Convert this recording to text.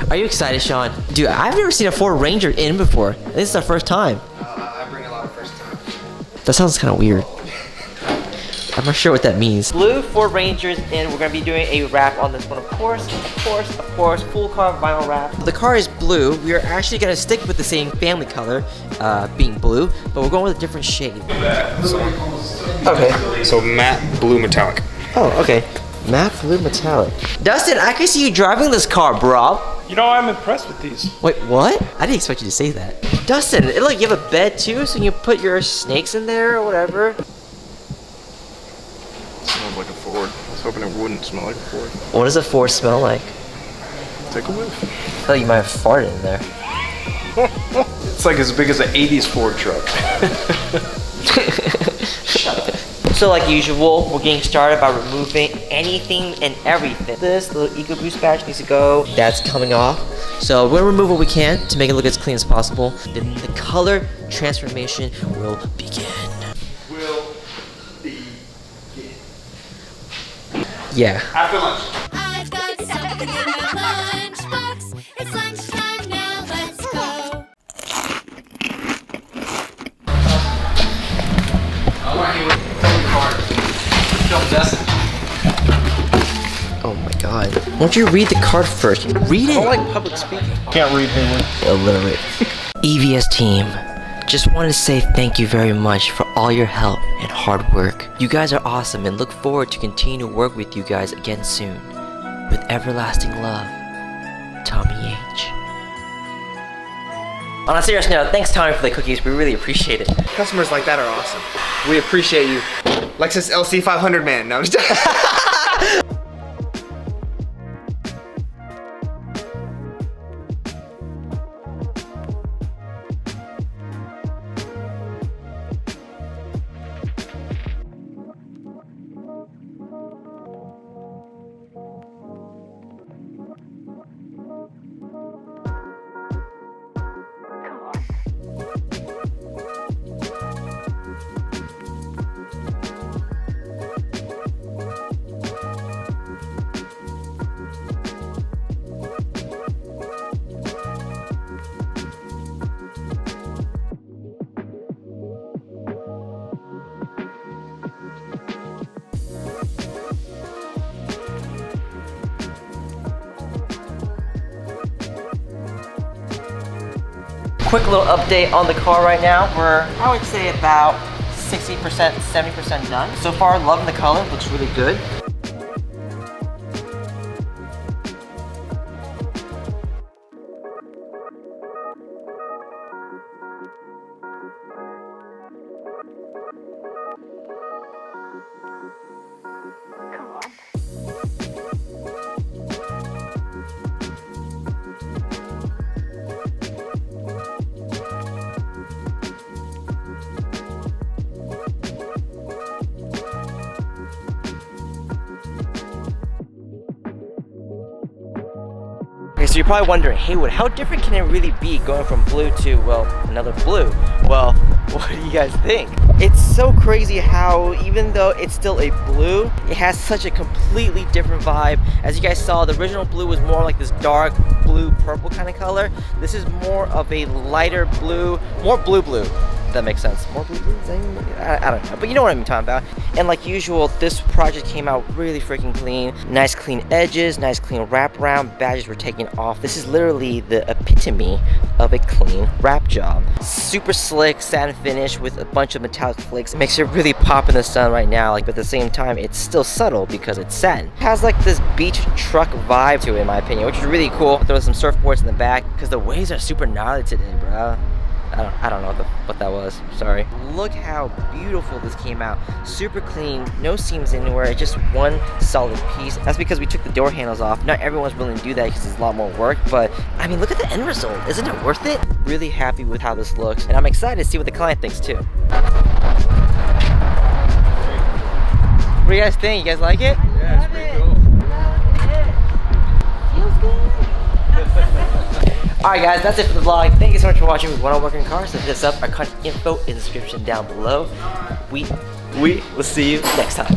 Are you excited, Sean? Dude, I've never seen a Ford Ranger in before. This is our first time. I bring a lot of first time. That sounds kind of weird. I'm not sure what that means. Blue Ford Rangers in. We're gonna be doing a wrap on this one, of course, full car vinyl wrap. The car is blue. We are actually gonna stick with the same family color, being blue, but we're going with a different shade. Okay. So matte blue metallic. Oh, okay. Matte blue metallic. Dustin, I can see you driving this car, bro. You know, I'm impressed with these. Wait, what? I didn't expect you to say that. Dustin, like you have a bed too, so you put your snakes in there or whatever. Smells like a Ford. I was hoping it wouldn't smell like a Ford. What does a Ford smell like? Take a whiff. I feel like you might have farted in there. It's like as big as an 80s Ford truck. Shut up. So like usual, we're getting started by removing anything and everything. This little EcoBoost badge needs to go. That's coming off. So we're gonna remove what we can to make it look as clean as possible. Then the color transformation will begin. Yeah. After lunch. I've got something in my lunchbox. It's lunchtime now, let's go. I want you to tell me hard. Film Dustin. Oh my god. Why don't you read the card first? Read it. I don't like public speaking. Can't read Haywood. Illiterate. EVS team. Just wanted to say thank you very much for all your help and hard work. You guys are awesome and look forward to continue to work with you guys again soon. With everlasting love, Tommy H. On a serious note, thanks Tommy for the cookies. We really appreciate it. Customers like that are awesome. We appreciate you. Lexus LC 500 man. No, I'm just Quick little update on the car right now. We're, I would say, about 60%, 70% done. So far, loving the color, looks really good. Okay, so you're probably wondering, Haywood, how different can it really be going from blue to, well, another blue? Well, what do you guys think? It's so crazy how, even though it's still a blue, it has such a completely different vibe. As you guys saw, the original blue was more like this dark blue, purple kind of color. This is more of a lighter blue, more blue. If that makes sense. More blue. I don't know, but you know what I'm talking about. And like usual, this project came out really freaking clean. Nice clean edges, nice clean wraparound. Badges were taken off. This is literally the epitome of a clean wrap job. Super slick satin finish with a bunch of metallic flakes. It makes it really pop in the sun right now, like, but at the same time, it's still subtle because it's satin. It has like this beach truck vibe to it, in my opinion, which is really cool. There was some surfboards in the back because the waves are super gnarly today, bro. I don't know what that was, sorry. Look how beautiful this came out. Super clean, no seams anywhere, just one solid piece. That's because we took the door handles off. Not everyone's willing to do that because it's a lot more work, but I mean, look at the end result. Isn't it worth it? Really happy with how this looks, and I'm excited to see what the client thinks too. What do you guys think? You guys like it? Yeah, it's pretty cool. Feels good. Alright guys, that's it for the vlog. Thank you so much for watching. We want to work in cars, so hit us up. Our contact info in the description down below. We will see you next time.